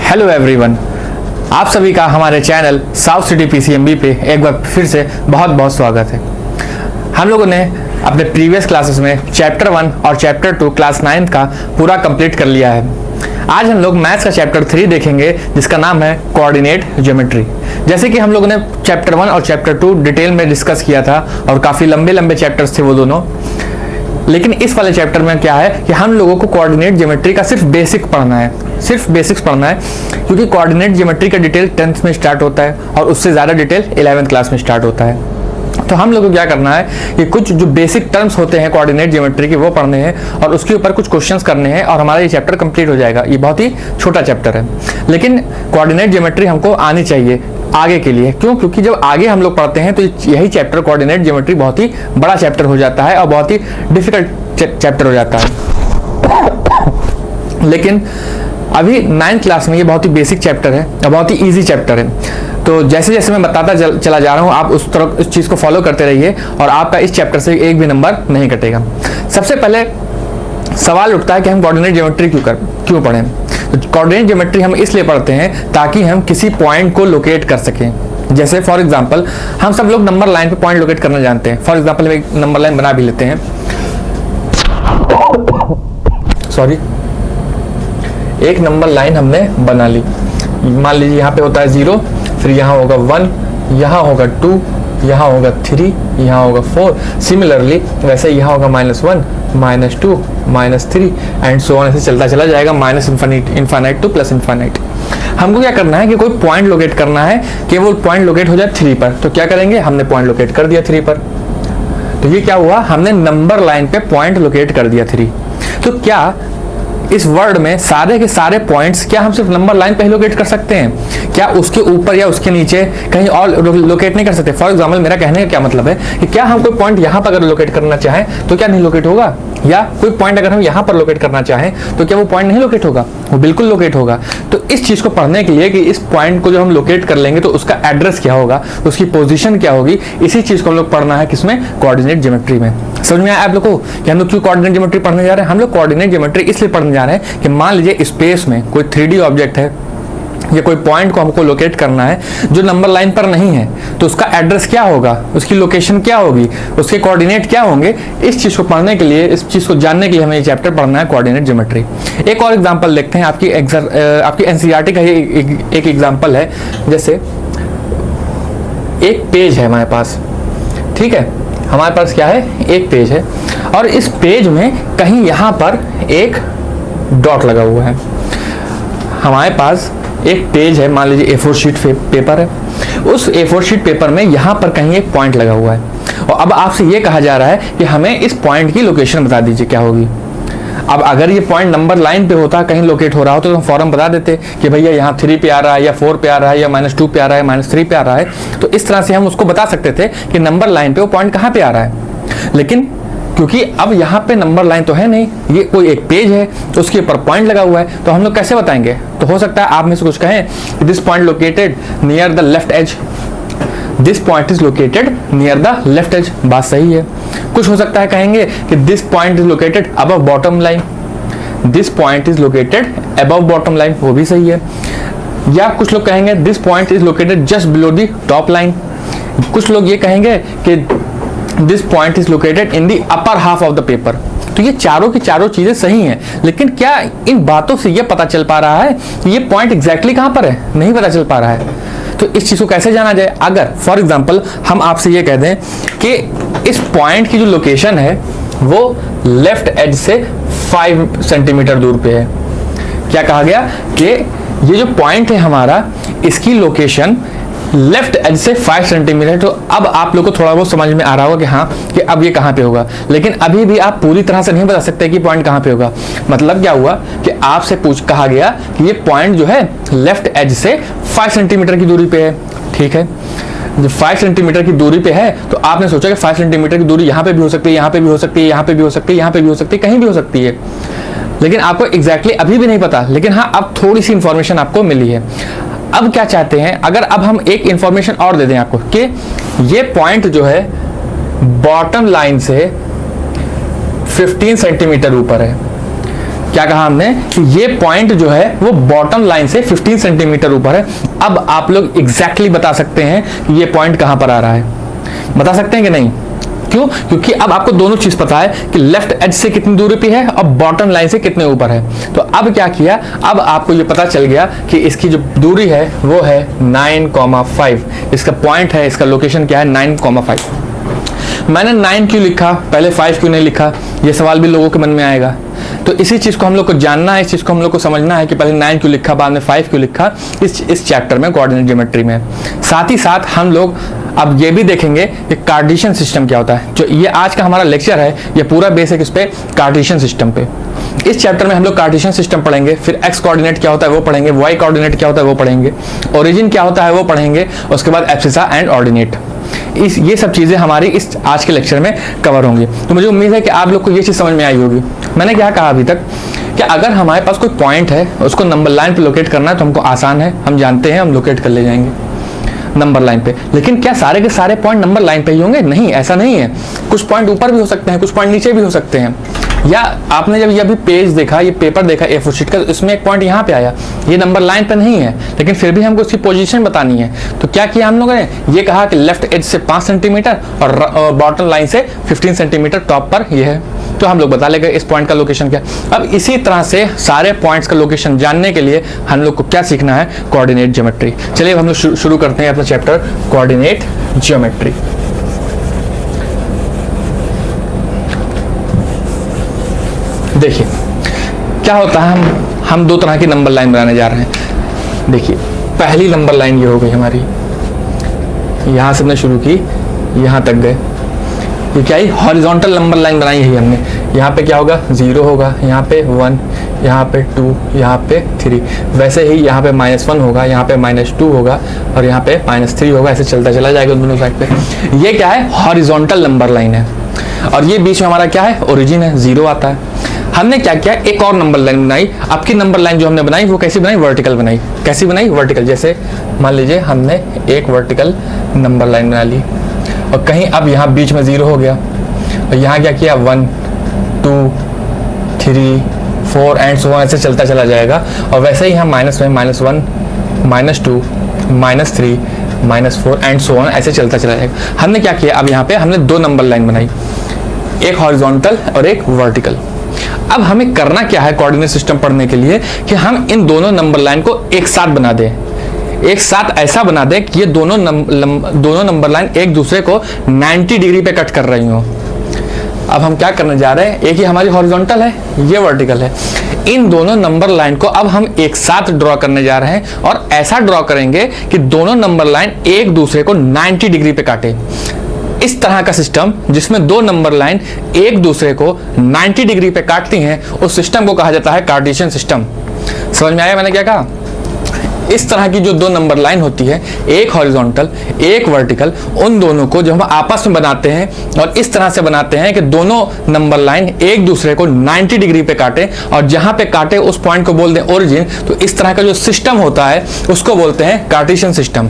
Hello everyone, आप सभी का हमारे चैनल साउथ सिटी पीसीएमबी पे एक बार फिर से बहुत बहुत स्वागत है। हम लोगों ने अपने प्रीवियस क्लासेस में चैप्टर 1 और चैप्टर 2 क्लास 9 का पूरा कंप्लीट कर लिया है। आज हम लोग मैथ्स का चैप्टर 3 देखेंगे जिसका नाम है कोऑर्डिनेट ज्योमेट्री। जैसे कि हम लोगों ने चैप्टर 1 और चैप्टर 2 डिटेल में डिस्कस किया था और काफ़ी लंबे लंबे चैप्टर्स थे वो दोनों, लेकिन इस वाले चैप्टर में क्या है कि हम लोगों को कोऑर्डिनेट ज्योमेट्री का सिर्फ बेसिक पढ़ना है, सिर्फ बेसिक्स पढ़ना है, क्योंकि कोऑर्डिनेट ज्योमेट्री का डिटेल 10th में स्टार्ट होता है और उससे ज़्यादा डिटेल 11th क्लास में स्टार्ट होता है। तो हम लोगों को क्या करना है कि कुछ जो बेसिक टर्म्स होते हैं कोऑर्डिनेट ज्योमेट्री के वो पढ़ने हैं और उसके ऊपर कुछ क्वेश्चंस करने हैं और हमारा ये चैप्टर कंप्लीट हो जाएगा। ये बहुत ही छोटा चैप्टर है, लेकिन कोऑर्डिनेट ज्योमेट्री हमको आनी चाहिए आगे के लिए। क्यों? क्योंकि जब आगे हम लोग पढ़ते हैं तो यही चैप्टर कोऑर्डिनेट ज्योमेट्री बहुत ही बड़ा चैप्टर हो जाता है और बहुत ही डिफिकल्ट चैप्टर हो जाता है। लेकिन अभी 9th क्लास में ये बहुत ही बेसिक चैप्टर है और बहुत ही इजी चैप्टर है। तो जैसे जैसे मैं बताता चला जा रहा हूँ, आप उस तरह इस चीज़ को फॉलो करते रहिए और आपका इस चैप्टर से एक भी नंबर नहीं कटेगा। सबसे पहले सवाल उठता है कि हम कोऑर्डिनेट ज्योमेट्री क्यों पढ़ें। तो कोऑर्डिनेट ज्योमेट्री हम इसलिए पढ़ते हैं ताकि हम किसी पॉइंट को लोकेट कर सकें। जैसे फॉर एग्जांपल हम सब लोग नंबर लाइन पे पॉइंट लोकेट करना जानते हैं। फॉर एग्जांपल हम एक नंबर लाइन बना भी लेते हैं। सॉरी, एक नंबर लाइन हमने बना ली। मान लीजिए यहाँ पे होता है 0, फिर यहाँ होगा 1, यहाँ होगा 2, यहाँ होगा 3, यहाँ होगा 4। सिमिलरली वैसे यहाँ होगा -1, -2, -3 एंड सो ऑन, ऐसे चलता चला जाएगा minus infinite two plus infinite. हमको क्या करना है कि कोई पॉइंट लोकेट करना है कि वो पॉइंट लोकेट हो जाए 3 पर। तो क्या करेंगे, हमने पॉइंट लोकेट कर दिया 3 पर। तो ये क्या हुआ, हमने नंबर लाइन पे पॉइंट लोकेट कर दिया 3। तो क्या इस वर्ड में सारे के सारे पॉइंट्स क्या हम सिर्फ नंबर लाइन पे ही लोकेट कर सकते हैं? क्या उसके ऊपर या उसके नीचे कहीं और लोकेट नहीं कर सकते? फॉर एग्जांपल मेरा कहने का क्या मतलब है कि क्या हम कोई पॉइंट यहाँ पर अगर लोकेट करना चाहें तो क्या नहीं लोकेट होगा? या कोई पॉइंट अगर हम यहाँ पर लोकेट करना चाहें तो क्या वो पॉइंट नहीं लोकेट होगा? वो बिल्कुल लोकेट होगा। तो इस चीज को पढ़ने के लिए कि इस पॉइंट को जो हम लोकेट कर लेंगे तो उसका एड्रेस क्या होगा, उसकी पोजीशन क्या होगी, इसी चीज को हम लोग पढ़ना है किसमें, कोऑर्डिनेट ज्योमेट्री में। समझ में आया आप लोग को कि हम लोग क्यों कोऑर्डिनेट ज्योमेट्री पढ़ने जा रहे हैं? हम लोग कोऑर्डिनेट ज्योमेट्री इसलिए पढ़ने जा रहे हैं कि मान लीजिए स्पेस में कोई 3D ऑब्जेक्ट है या कोई पॉइंट को हमको लोकेट करना है जो नंबर लाइन पर नहीं है, तो उसका एड्रेस क्या होगा, उसकी लोकेशन क्या होगी, उसके कोऑर्डिनेट क्या होंगे। इस चीज को पढ़ने के लिए, इस चीज को जानने के लिए हमें ये चैप्टर पढ़ना है कोऑर्डिनेट ज्योमेट्री। एक और एग्जांपल देखते हैं, आपकी एनसीईआरटी का एक एग्जांपल है। जैसे एक पेज है हमारे पास, ठीक है, हमारे पास क्या है, एक पेज है और इस पेज में कहीं यहाँ पर एक डॉट लगा हुआ है। हमारे पास एक पेज है, मान लीजिए A4 शीट पेपर है, उस A4 शीट पेपर में यहाँ पर कहीं एक पॉइंट लगा हुआ है और अब आपसे ये कहा जा रहा है कि हमें इस पॉइंट की लोकेशन बता दीजिए क्या होगी। अब अगर ये पॉइंट नंबर लाइन पे होता, कहीं लोकेट हो रहा हो, तो हम फौरन बता देते कि भैया यहाँ 3 पे आ रहा है या 4 पे आ रहा है या -2 पे आ रहा है, -3 पे आ रहा है। तो इस तरह से हम उसको बता सकते थे कि नंबर लाइन पे वो पॉइंट कहाँ पे आ रहा है। लेकिन क्योंकि अब यहाँ पे नंबर लाइन तो है नहीं, ये कोई एक पेज है तो उसके ऊपर पॉइंट लगा हुआ है, तो हम लोग कैसे बताएंगे? तो हो सकता है आप में से कुछ कहें this point located near the left edge, this point is located near the left edge. बात सही है। कुछ हो सकता है कहेंगे कि this point is located above bottom line, this point is located above bottom line, वो भी सही है। या कुछ लोग कहेंगे this point is located just below the top line. कुछ लोग ये कहेंगे कि this point is located in the upper half of the paper. तो ये चारों की चारों चीजें सही हैं, लेकिन क्या इन बातों से ये पता चल पा रहा है कि ये पॉइंट एग्जैक्टली कहां पर है? नहीं पता चल पा रहा है। तो इस चीज को कैसे जाना जाए? अगर फॉर एग्जांपल हम आपसे ये कह दें कि इस पॉइंट की जो लोकेशन है वो लेफ्ट एज से 5 सेंटीमीटर दूर पे है। क्या कहा गया कि ये जो पॉइंट है हमारा, इसकी लोकेशन लेफ्ट एज से 5 सेंटीमीटर। तो अब आप लोग को थोड़ा बहुत समझ में आ रहा होगा कि हाँ, कि अब ये कहाँ पे होगा, लेकिन अभी भी आप पूरी तरह से नहीं बता सकते कि पॉइंट कहाँ पे होगा। मतलब क्या हुआ कि आपसे कहा गया कि ये पॉइंट जो है लेफ्ट एज से 5 सेंटीमीटर की दूरी पे है, ठीक है। जब 5 सेंटीमीटर की दूरी पे है तो आपने सोचा कि 5 सेंटीमीटर की दूरी यहाँ पे भी हो सकती है, यहाँ पे भी हो सकती है, यहाँ पे भी हो सकती है, यहाँ पे भी हो सकती है, कहीं भी हो सकती है, लेकिन आपको एग्जैक्टली अभी भी नहीं पता। लेकिन हाँ, अब थोड़ी सी इंफॉर्मेशन आपको मिली है। अब क्या चाहते हैं, अगर अब हम एक इंफॉर्मेशन और दे दें आपको कि ये पॉइंट जो है बॉटम लाइन से 15 सेंटीमीटर ऊपर है, क्या कहा हमने कि ये पॉइंट जो है वो बॉटम लाइन से 15 सेंटीमीटर ऊपर है। अब आप लोग एग्जैक्टली बता सकते हैं कि ये पॉइंट कहां पर आ रहा है, बता सकते हैं कि नहीं? क्यों? क्योंकि अब आपको दोनों चीज पता है कि लेफ्ट एज से कितनी दूरी पे है और बॉटम लाइन से कितने ऊपर है। तो अब क्या किया, अब आपको ये पता चल गया कि इसकी जो दूरी है वो है 9,5। इसका पॉइंट है, इसका लोकेशन क्या है 9,5। मैंने 9 क्यों लिखा, पहले 5 क्यों नहीं लिखा, ये सवाल भी लोगों के मन में आएगा। तो इसी चीज को हम लोग को जानना है, इस चीज को हम लोग को समझना है कि पहले 9 क्यों लिखा, बाद में 5 क्यों लिखा, इस चैप्टर में कोऑर्डिनेट ज्योमेट्री में। साथ ही साथ हम लोग अब ये भी देखेंगे कि कार्टेशियन सिस्टम क्या होता है। जो ये आज का हमारा लेक्चर है, ये पूरा बेसिक इस पे कार्टेशियन सिस्टम पे। इस चैप्टर में हम लोग कार्टेशियन सिस्टम पढ़ेंगे, फिर एक्स कोऑर्डिनेट क्या होता है वो पढ़ेंगे, वाई कोऑर्डिनेट क्या होता है वो पढ़ेंगे, ओरिजिन क्या होता है वो पढ़ेंगे, उसके बाद एब्सिसा एंड ऑर्डिनेट। ये सब चीजें हमारी इस आज के लेक्चर में कवर होंगी। तो मुझे उम्मीद है कि आप लोग को ये चीज समझ में आई होगी। मैंने क्या कहा अभी तक कि अगर हमारे पास कोई पॉइंट है, उसको नंबर लाइन पे लोकेट करना है तो हमको आसान है, हम जानते हैं, हम लोकेट कर ले जाएंगे नंबर लाइन पे। लेकिन क्या सारे के सारे पॉइंट नंबर लाइन पे ही होंगे? नहीं, ऐसा नहीं है। कुछ पॉइंट ऊपर भी हो सकते हैं, कुछ पॉइंट नीचे भी हो सकते हैं। या आपने जब ये अभी पेज देखा, ये पेपर देखा A4 शीट का, इसमें एक पॉइंट यहाँ पे आया, ये नंबर लाइन पे नहीं है, लेकिन फिर भी हमको इसकी पोजीशन बतानी है। तो क्या किया हम लोगों ने, ये कहा कि लेफ्ट एज से 5 सेंटीमीटर और बॉटम लाइन से 15 सेंटीमीटर टॉप पर ये है। तो हम लोग बता लेंगे इस पॉइंट का लोकेशन क्या। अब इसी तरह से सारे पॉइंट्स का लोकेशन जानने के लिए हम लोग को क्या सीखना है, कोऑर्डिनेट ज्योमेट्री। चलिए अब हम लोग शुरू करते हैं अपना चैप्टर कोऑर्डिनेट ज्योमेट्री। देखिए क्या होता है, हम दो तरह की नंबर लाइन बनाने जा रहे हैं। देखिए पहली नंबर लाइन ये हो गई हमारी, यहां से हमने शुरू की, यहां तक गए। ये क्या है, हॉरिजॉन्टल नंबर लाइन बनाई है हमने। यहाँ पे क्या होगा, 0 होगा, यहाँ पे 1, यहाँ पे 2, यहाँ पे 3। वैसे ही यहाँ पे -1 होगा, यहाँ पे -2 होगा और यहाँ पे -3 होगा। ऐसे चलता चला जाएगा दोनों साइड पे। ये क्या है, हॉरिजॉन्टल नंबर लाइन है। और ये बीच में हमारा क्या है, ओरिजिन है, 0 आता है। हमने क्या किया, एक और नंबर लाइन बनाई। आपकी नंबर लाइन जो हमने बनाई वो कैसी बनाई, वर्टिकल बनाई। कैसी बनाई, वर्टिकल। जैसे मान लीजिए हमने एक वर्टिकल नंबर लाइन बना ली और कहीं अब यहाँ बीच में 0 हो गया और यहाँ क्या किया, 1, 2, 3, 4 एंड सो ऑन, ऐसे चलता चला जाएगा। और वैसे ही हम -1, -2, -3, -4 एंड सो ऑन, ऐसे चलता चला जाएगा। हमने क्या किया, अब यहाँ पे हमने 2 नंबर लाइन बनाई, एक हॉरिजॉन्टल और एक वर्टिकल। अब हमें करना क्या है कोऑर्डिनेट सिस्टम पढ़ने के लिए, कि हम इन दोनों नंबर लाइन को एक साथ बना दें। एक साथ ऐसा बना दें कि ये दोनों नंबर लाइन एक दूसरे को 90 डिग्री पे कट कर रही हो। अब हम क्या करने जा रहे हैं, एक ही हमारी हॉरिजॉन्टल है, ये वर्टिकल है। इन दोनों नंबर लाइन को अब हम एक साथ ड्रॉ करने जा रहे हैं और ऐसा ड्रॉ करेंगे कि दोनों नंबर लाइन एक दूसरे को 90 डिग्री पे काटे। इस तरह का सिस्टम जिसमें 2 नंबर लाइन एक दूसरे को 90 डिग्री पे काटती हैं, उस सिस्टम को कहा जाता है कार्टेशियन सिस्टम। समझ में आया मैंने क्या कहा? इस तरह की जो 2 नंबर लाइन होती है, एक हॉरिजॉन्टल एक वर्टिकल, उन दोनों को जब हम आपस में बनाते हैं और इस तरह से बनाते हैं कि दोनों नंबर लाइन एक दूसरे को 90 डिग्री पे काटे और जहां पे काटे उस पॉइंट को बोलते हैं ओरिजिन। तो इस तरह का जो सिस्टम होता है उसको बोलते हैं कार्टेशियन सिस्टम।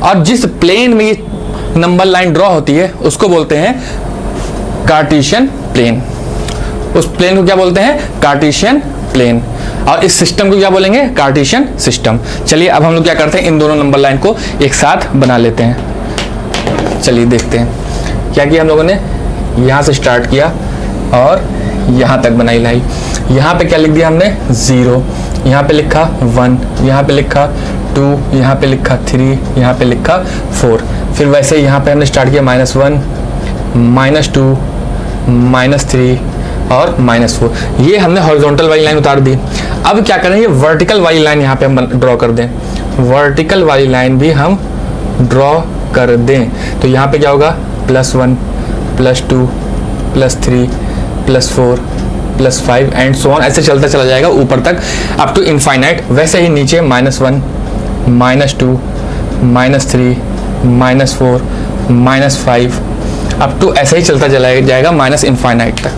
और जिस प्लेन में ये नंबर लाइन ड्रॉ होती है उसको बोलते हैं कार्टेशियन प्लेन। उस प्लेन को क्या बोलते हैं, कार्टेशियन प्लेन। और इस सिस्टम को क्या बोलेंगे, कार्टेशियन सिस्टम। चलिए अब हम लोग क्या करते हैं, इन दोनों नंबर लाइन को एक साथ बना लेते हैं। चलिए देखते हैं क्या किया हम लोगों ने। यहां से स्टार्ट किया और यहां तक बनाई लाई। यहां पे क्या लिख दिया हमने, 0, यहां पे लिखा 1, यहां पे लिखा 2, यहां पे लिखा 3, यहां पे लिखा 4। फिर वैसे यहाँ पे हमने स्टार्ट किया -1, -2, -3 और -4। ये हमने हॉरिजॉन्टल वाली लाइन उतार दी। अब क्या करेंगे, वर्टिकल वाली लाइन यहाँ पे हम ड्रॉ कर दें। वर्टिकल वाली लाइन भी हम ड्रॉ कर दें। तो यहाँ पे क्या होगा, +1, +2, +3, +4, +5 एंड सो ऑन, ऐसे चलता चला जाएगा ऊपर तक अप टू इनफाइनाइट। वैसे ही नीचे -1, -2, -3, -4, -5 अप टू ऐसे ही चलता चला जाएगा -इनफाइनाइट तक।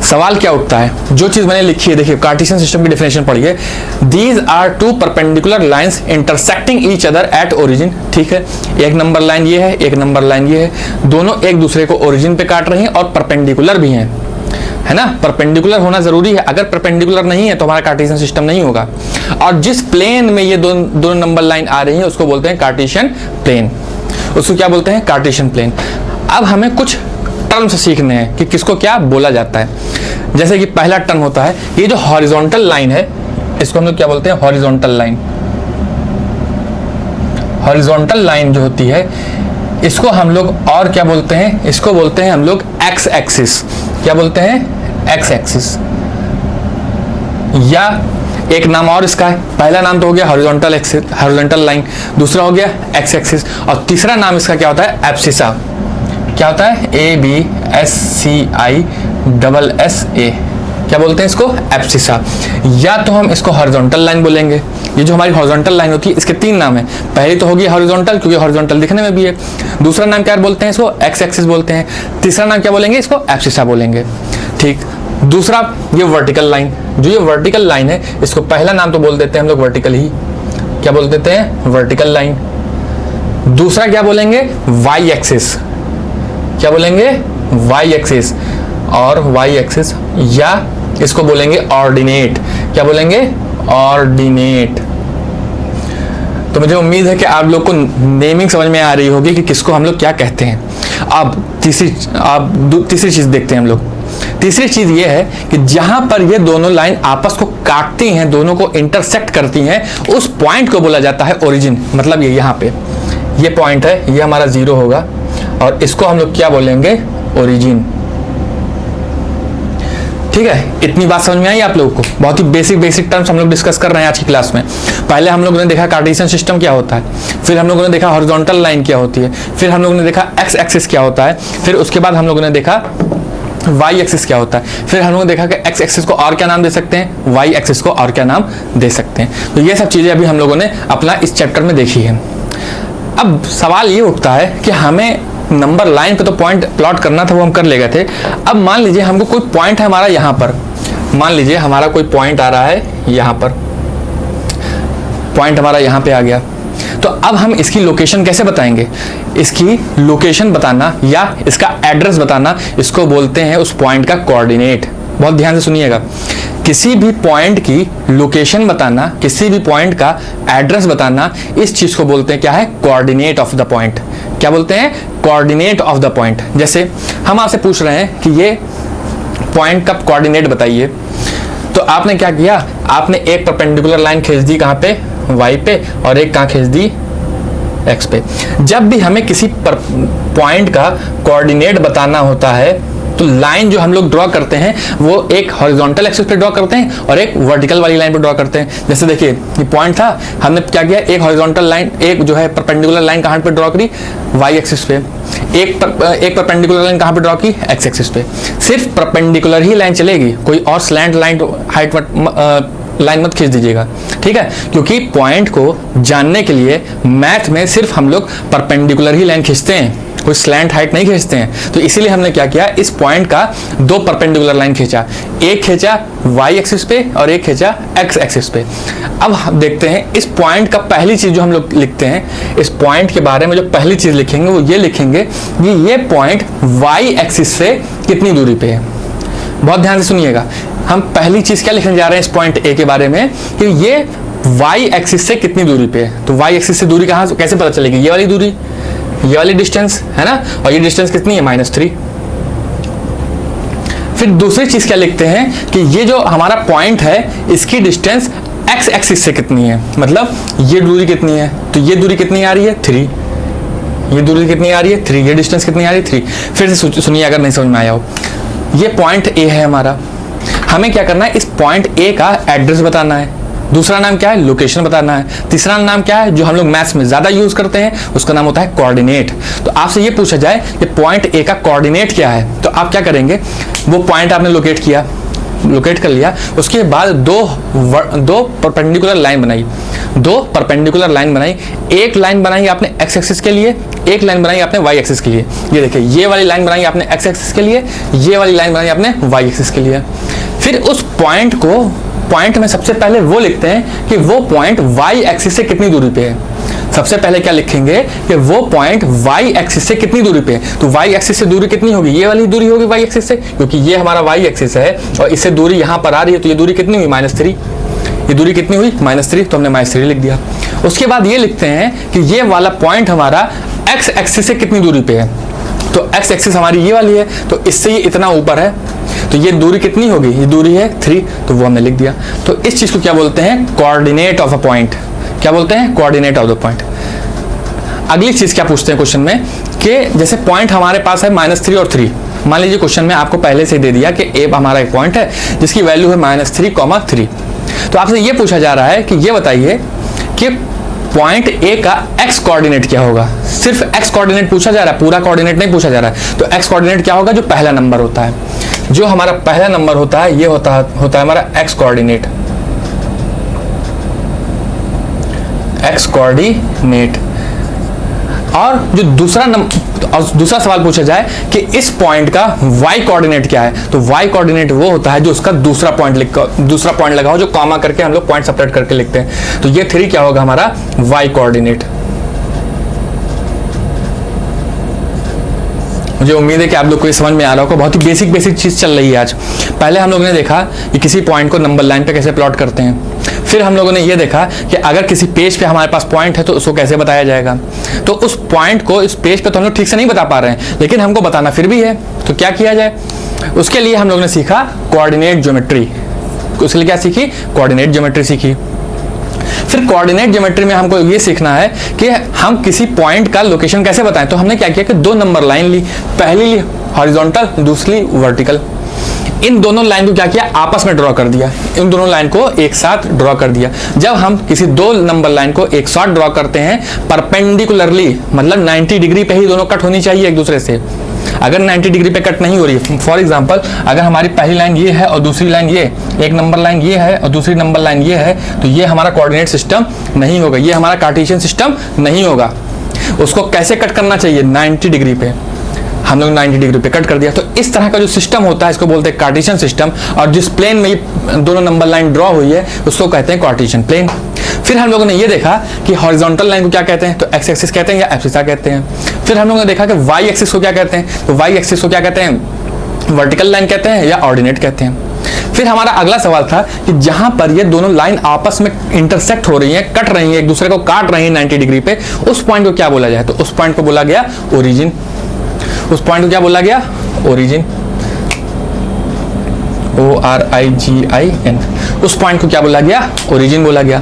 सवाल क्या उठता है, जो चीज मैंने लिखी है, देखिए कार्टेशियन सिस्टम की डेफिनेशन पढ़िए। These are 2 perpendicular lines intersecting each other at origin. ठीक है, एक नंबर लाइन ये है, एक नंबर लाइन ये है, दोनों एक दूसरे को ओरिजिन पे काट रही हैं और परपेंडिकुलर भी हैं। है ना, परपेंडिकुलर होना जरूरी है, अगर परपेंडिकुलर नहीं है तो हमारा कार्टेशियन सिस्टम नहीं होगा। और जिस प्लेन में ये दोनों नंबर लाइन आ रही है उसको बोलते हैं कार्टेशियन प्लेन, उसको क्या बोलते हैं, कार्टेशियन प्लेन। अब हमें कुछ टर्म्स सीखने हैं कि किसको क्या बोला जाता है। जैसे कि पहला टर्म होता है, ये जो हॉरिजॉन्टल लाइन है इसको हम लोग क्या बोलते हैं, हॉरिजॉन्टल लाइन। हॉरिजॉन्टल लाइन जो होती है इसको हम लोग और क्या बोलते हैं, इसको बोलते हैं हम लोग एक्स एक्सिस। क्या बोलते हैं, एक्स एक्सिस। या एक नाम और इसका है, पहला नाम तो हो गया हॉरिजॉन्टल एक्सिस, हॉरिजॉन्टल लाइन, दूसरा हो गया एक्स एक्सिस, और तीसरा नाम इसका क्या होता है, एब्सिसा। क्या होता है, ABSCISSA। क्या बोलते हैं इसको, एब्सिसा। या तो हम इसको हॉरिजॉन्टल लाइन बोलेंगे, ये जो हमारी हॉरिजॉन्टल लाइन होती है इसके तीन नाम है। पहली तो होगी हॉरिजॉन्टल, क्योंकि हॉरिजॉन्टल दिखने में भी है। दूसरा नाम क्या बोलते हैं, इसको एक्स एक्सिस बोलते हैं। तीसरा नाम क्या बोलेंगे, इसको एब्सिसा बोलेंगे। ठीक, दूसरा ये वर्टिकल लाइन, जो ये वर्टिकल लाइन है इसको पहला नाम तो बोल देते हैं हम लोग वर्टिकल ही। क्या बोल देते हैं, वर्टिकल लाइन। दूसरा क्या बोलेंगे, वाई एक्सिस। क्या बोलेंगे, वाई एक्सिस। और वाई एक्सिस, या इसको बोलेंगे ऑर्डिनेट। क्या बोलेंगे, ऑर्डिनेट। तो मुझे उम्मीद है कि आप लोग को नेमिंग समझ में आ रही होगी कि किसको हम लोग क्या कहते हैं। अब तीसरी चीज देखते हैं हम लोग। तीसरी चीज ये है कि जहां पर ये दोनों लाइन आपस को काटती हैं, दोनों को इंटरसेक्ट करती हैं, उस पॉइंट को बोला जाता है ओरिजिन। मतलब ये यहाँ पे ये पॉइंट है, ये हमारा 0 होगा और इसको हम लोग क्या बोलेंगे, ओरिजिन। ठीक है, इतनी बात समझ में आई आप लोगों को। बहुत ही बेसिक टर्म्स हम लोग डिस्कस कर रहे हैं आज की क्लास में। पहले हम लोगों ने देखा कार्टेशियन सिस्टम क्या होता है, फिर हम लोगों ने देखा हॉरिजॉन्टल लाइन क्या होती है, फिर हम लोगों ने देखा एक्स एक्सिस क्या होता है, फिर उसके बाद हम लोगों ने देखा वाई एक्सिस क्या होता है, फिर हम लोगों ने देखा कि एक्स एक्सिस को और क्या नाम दे सकते हैं, वाई एक्सिस को और क्या नाम दे सकते हैं। तो ये सब चीजें अभी हम लोगों ने अपना इस चैप्टर में देखी है। अब सवाल ये उठता है कि हमें नंबर लाइन पे तो पॉइंट प्लॉट करना था, वो हम कर ले गए थे। अब मान लीजिए हमको कोई पॉइंट है हमारा यहाँ पर, मान लीजिए हमारा कोई पॉइंट आ रहा है यहाँ पर, पॉइंट हमारा यहाँ पे आ गया। तो अब हम इसकी लोकेशन कैसे बताएंगे, इसकी लोकेशन बताना या इसका एड्रेस बताना, इसको बोलते हैं उस पॉइंट का कोऑर्डिनेट। बहुत ध्यान से सुनिएगा, किसी भी पॉइंट की लोकेशन बताना, किसी भी पॉइंट का एड्रेस बताना, इस चीज को बोलते हैं क्या है, कोऑर्डिनेट ऑफ द पॉइंट। क्या बोलते हैं, कोऑर्डिनेट ऑफ द पॉइंट। जैसे हम आपसे पूछ रहे हैं कि ये पॉइंट का कोऑर्डिनेट बताइए, तो आपने क्या किया, आपने एक परपेंडिकुलर लाइन खींच दी कहाँ पे, वाई पे, और एक कहाँ खींच दी, एक्स पे। जब भी हमें किसी पॉइंट का कोऑर्डिनेट बताना होता है तो लाइन जो हम लोग ड्रॉ करते हैं वो एक हॉरिजॉन्टल एक्सिस पे ड्रॉ करते हैं और एक वर्टिकल वाली लाइन पे ड्रॉ करते हैं। जैसे देखिए ये पॉइंट था, हमने क्या किया, एक हॉरिजॉन्टल लाइन, एक जो है परपेंडिकुलर लाइन कहाँ पे ड्रॉ करी, वाई एक्सिस पे। एक परपेंडिकुलर लाइन कहाँ पे ड्रॉ की, एक्स एक्सिस पे। सिर्फ परपेंडिकुलर ही लाइन चलेगी, कोई और स्लैंट लाइन हाइट लाइन मत खींच दीजिएगा, ठीक है। क्योंकि पॉइंट को जानने के लिए मैथ में सिर्फ हम लोग परपेंडिकुलर ही लाइन खींचते हैं, कोई स्लैंट हाइट नहीं खींचते हैं। तो इसीलिए हमने क्या किया, इस पॉइंट का दो परपेंडिकुलर लाइन खींचा, एक खींचा वाई एक्सिस पे और एक खींचा एक्स एक्सिस पे। अब हम देखते हैं इस पॉइंट का पहली चीज जो हम लोग लिखते हैं, इस पॉइंट के बारे में जो पहली चीज लिखेंगे वो ये लिखेंगे कि ये पॉइंट वाई एक्सिस से कितनी दूरी पे है। बहुत ध्यान से सुनिएगा, हम पहली चीज क्या लिखने जा रहे हैं इस पॉइंट ए के बारे में कि ये वाई एक्सिस से कितनी दूरी पे है। तो वाई एक्सिस से दूरी कहाँ कैसे पता चलेगी, ये वाली दूरी, ये वाली डिस्टेंस है ना, और ये डिस्टेंस कितनी है, -3। फिर दूसरी चीज क्या लिखते हैं कि ये जो हमारा पॉइंट है इसकी डिस्टेंस एक्स एक्सिस से कितनी है, मतलब ये दूरी कितनी है, तो ये दूरी कितनी आ रही है, 3। ये दूरी कितनी आ रही है, 3। ये डिस्टेंस कितनी आ रही है, 3। फिर से सुनिए अगर नहीं समझ में आया हो, ये पॉइंट ए है हमारा, हमें क्या करना है, इस पॉइंट ए का एड्रेस बताना है। दूसरा नाम क्या है, लोकेशन बताना है। तीसरा नाम क्या है जो हम लोग मैथ्स में ज्यादा यूज करते हैं, उसका नाम होता है कोऑर्डिनेट। तो आपसे ये पूछा जाए कि पॉइंट ए का कोऑर्डिनेट क्या है, तो आप क्या करेंगे, वो पॉइंट आपने लोकेट किया, लोकेट कर लिया, उसके बाद दो परपेंडिकुलर लाइन बनाई, दो परपेंडिकुलर लाइन बनाई। एक लाइन बनाई आपने एक्स एक्सिस के लिए, एक लाइन बनाई आपने वाई एक्सिस के लिए। ये देखिए, ये वाली लाइन बनाई आपने एक्स एक्सिस के लिए, ये वाली लाइन बनाई आपने वाई एक्सिस के लिए। फिर उस पॉइंट को, पॉइंट में सबसे पहले वो लिखते हैं कि वो पॉइंट वाई एक्सिस से कितनी दूरी पे है। सबसे पहले क्या लिखेंगे कि वो पॉइंट वाई एक्सिस से कितनी दूरी पे है। तो वाई एक्सिस से दूरी कितनी होगी, ये वाली दूरी होगी वाई एक्सिस से, क्योंकि ये हमारा वाई एक्सिस है और इससे दूरी यहां पर आ रही है, तो ये दूरी कितनी हुई -3। ये दूरी कितनी हुई -3, तो हमने -3 लिख दिया। उसके बाद ये लिखते हैं कि ये वाला पॉइंट हमारा एक्स एक्सिस से कितनी दूरी पे है। तो एक्स एक्सिस हमारी ये वाली है, तो इससे ये इतना ऊपर है, तो ये दूरी कितनी होगी, ये दूरी है 3, तो वो हमने लिख दिया। तो इस चीज को क्या बोलते हैं, कोऑर्डिनेट ऑफ अ पॉइंट। क्या बोलते हैं, कोऑर्डिनेट ऑफ द पॉइंट। अगली चीज क्या पूछते हैं क्वेश्चन में कि जैसे पॉइंट हमारे पास है -3 और 3। मान लीजिए क्वेश्चन में आपको पहले से दे दिया कि ए हमारा एक पॉइंट है जिसकी वैल्यू है -3, 3। तो आपसे ये पूछा जा रहा है कि ये बताइए कि पॉइंट ए का एक्स कोऑर्डिनेट क्या होगा। सिर्फ एक्स कोऑर्डिनेट पूछा जा रहा है, पूरा कोऑर्डिनेट नहीं पूछा जा रहा है। तो एक्स कोऑर्डिनेट क्या होगा, जो पहला नंबर होता है, जो हमारा पहला नंबर होता है ये होता है हमारा एक्स कोऑर्डिनेट। X coordinate. और जो दूसरा सवाल पूछा जाए कि इस पॉइंट का वाई कोऑर्डिनेट क्या है, तो वाई कोऑर्डिनेट वो होता है जो उसका दूसरा पॉइंट लगा हो, जो कॉमा करके हम लोग पॉइंट सेपरेट करके लिखते हैं। तो ये 3 क्या होगा हमारा वाई कोऑर्डिनेट। मुझे उम्मीद है कि आप लोग को ये समझ में आ रहा होगा। बहुत ही बेसिक चीज चल रही है आज। पहले हम लोगों ने देखा कि किसी पॉइंट को नंबर लाइन पे कैसे प्लॉट करते हैं। फिर हम लोगों ने ये देखा कि अगर किसी पेज पे हमारे पास पॉइंट है तो उसको कैसे बताया जाएगा। तो उस पॉइंट को इस पेज पे तो हम लोग ठीक से नहीं बता पा रहे हैं, लेकिन हमको बताना फिर भी है, तो क्या किया जाए। उसके लिए हम लोगों ने सीखा कोऑर्डिनेट ज्योमेट्री। उसके लिए क्या सीखी, कोऑर्डिनेट ज्योमेट्री सीखी। फिर कोऑर्डिनेट ज्योमेट्री में हमको ये सीखना है कि हम किसी पॉइंट का लोकेशन कैसे बताएं। तो हमने क्या किया कि 2 नंबर लाइन ली, पहली ली हॉरिजॉन्टल, दूसरी वर्टिकल। इन दोनों लाइन को क्या किया, आपस में ड्रॉ कर दिया। इन दोनों लाइन को एक साथ ड्रॉ कर दिया। जब हम किसी 2 नंबर लाइन को एक साथ ड्रॉ करते हैं परपेंडिकुलरली, मतलब 90 डिग्री पे ही दोनों कट होनी चाहिए एक दूसरे से। अगर 90 डिग्री पे कट नहीं हो रही है, फॉर एग्जांपल अगर हमारी पहली लाइन ये है और दूसरी लाइन ये, एक नंबर लाइन ये है और दूसरी नंबर लाइन ये है, तो ये हमारा कोऑर्डिनेट सिस्टम नहीं होगा, ये हमारा कार्टेशियन सिस्टम नहीं होगा। उसको कैसे कट करना चाहिए, 90 डिग्री पे। हम लोग 90 डिग्री पे कट कर दिया। तो इस तरह का जो सिस्टम होता है इसको बोलते हैं कार्टेशियन सिस्टम। और जिस प्लेन में ये दोनों नंबर लाइन ड्रॉ हुई है उसको कहते हैं कार्टेशियन प्लेन। फिर हम लोगों ने ये देखा कि हॉरिजॉन्टल लाइन को क्या कहते हैं, तो एक्स एक्सिस कहते हैं या एब्सिसा कहते हैं। फिर हम लोगों ने देखा कि वाई एक्सिस को क्या कहते हैं, तो वाई एक्सिस को क्या कहते हैं, वर्टिकल लाइन कहते हैं या ऑर्डिनेट कहते हैं। फिर हमारा अगला सवाल था कि जहां पर ये दोनों लाइन आपस में इंटरसेक्ट हो रही हैं, कट रही हैं, एक दूसरे को काट रही हैं 90 डिग्री पे, उस पॉइंट को क्या बोला जाए। तो उस पॉइंट को बोला गया ओरिजिन। उस पॉइंट को क्या बोला गया, ओरिजिन। ORIGIN। उस पॉइंट को क्या बोला गया, ओरिजिन बोला गया।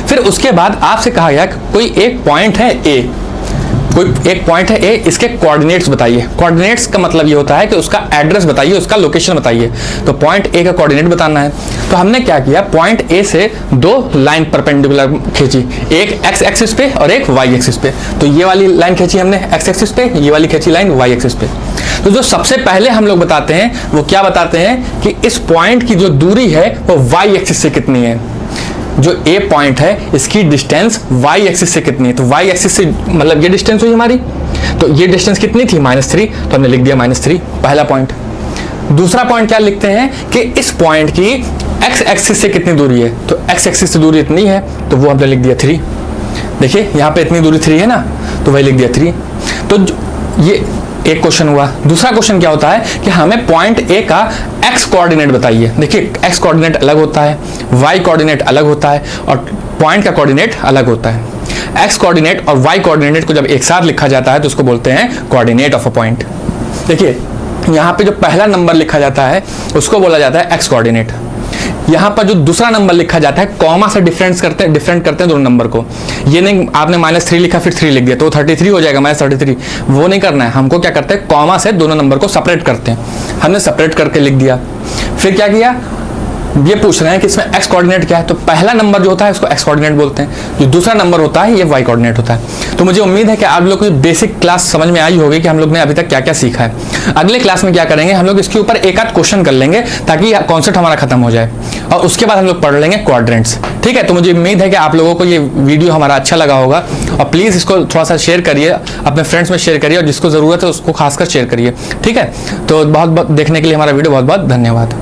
फिर उसके बाद आपसे कहा गया कि कोई एक पॉइंट है ए, कोई एक पॉइंट है ए, इसके कोऑर्डिनेट्स बताइए। कोऑर्डिनेट्स का मतलब ये होता है कि उसका एड्रेस बताइए, उसका लोकेशन बताइए। तो पॉइंट ए का कोऑर्डिनेट बताना है। तो हमने क्या किया, पॉइंट ए से 2 लाइन परपेंडिकुलर खींची, एक एक्स एक्सिस पे और एक वाई एक्सिस पे। तो ये वाली लाइन खींची हमने एक्स एक्सिस पे, ये वाली खींची लाइन वाई एक्सिस पे। तो जो सबसे पहले हम लोग बताते हैं वो क्या बताते हैं कि इस पॉइंट की जो दूरी है वो वाई एक्सिस से कितनी है। जो ए पॉइंट है इसकी डिस्टेंस वाई एक्सिस से कितनी है। तो वाई एक्सिस से मतलब ये डिस्टेंस हुई हमारी, तो ये डिस्टेंस कितनी थी, -3, तो हमने लिख दिया -3, पहला पॉइंट। दूसरा पॉइंट क्या लिखते हैं कि इस पॉइंट की एक्स एक्सिस से कितनी दूरी है। तो एक्स एक्सिस से दूरी इतनी है, तो वो हमने लिख दिया 3। देखिए यहाँ पे इतनी दूरी 3 है ना, तो वही लिख दिया 3। तो ये एक क्वेश्चन हुआ। दूसरा क्वेश्चन क्या होता है कि हमें पॉइंट ए का एक्स कोऑर्डिनेट बताइए। देखिए एक्स कोऑर्डिनेट अलग होता है, वाई कोऑर्डिनेट अलग होता है और पॉइंट का कोऑर्डिनेट अलग होता है। एक्स कोऑर्डिनेट और वाई कोऑर्डिनेट को जब एक साथ लिखा जाता है तो उसको बोलते हैं कोऑर्डिनेट ऑफ अ पॉइंट। देखिए यहाँ पे जो पहला नंबर लिखा जाता है उसको बोला जाता है एक्स कोऑर्डिनेट। यहाँ पर जो दूसरा नंबर लिखा जाता है कॉमा से डिफरेंट करते हैं दोनों नंबर को। ये नहीं आपने -3 लिखा फिर 3 लिख दिया तो 33 हो जाएगा, -33, वो नहीं करना है। हमको क्या करते हैं, कॉमा से दोनों नंबर को सेपरेट करते हैं। हमने सेपरेट करके लिख दिया। फिर क्या किया, ये पूछ रहे हैं कि इसमें एक्स कोऑर्डिनेट क्या है, तो पहला नंबर जो होता है उसको एक्स कोऑर्डिनेट बोलते हैं, जो दूसरा नंबर होता है ये वाई कोऑर्डिनेट होता है। तो मुझे उम्मीद है कि आप लोग को बेसिक क्लास समझ में आई होगी कि हम लोग ने अभी तक क्या क्या सीखा है। अगले क्लास में क्या करेंगे, हम लोग इसके ऊपर एक आध क्वेश्चन कर लेंगे ताकि कॉन्सेप्ट हमारा खत्म हो जाए और उसके बाद हम लोग पढ़ लेंगे क्वाड्रेंट्स। ठीक है, तो मुझे उम्मीद है कि आप लोगों को ये वीडियो हमारा अच्छा लगा होगा और प्लीज़ इसको थोड़ा सा शेयर करिए, अपने फ्रेंड्स में शेयर करिए और जिसको ज़रूरत है उसको खासकर शेयर करिए। ठीक है, तो बहुत बहुत देखने के लिए हमारा वीडियो बहुत बहुत धन्यवाद।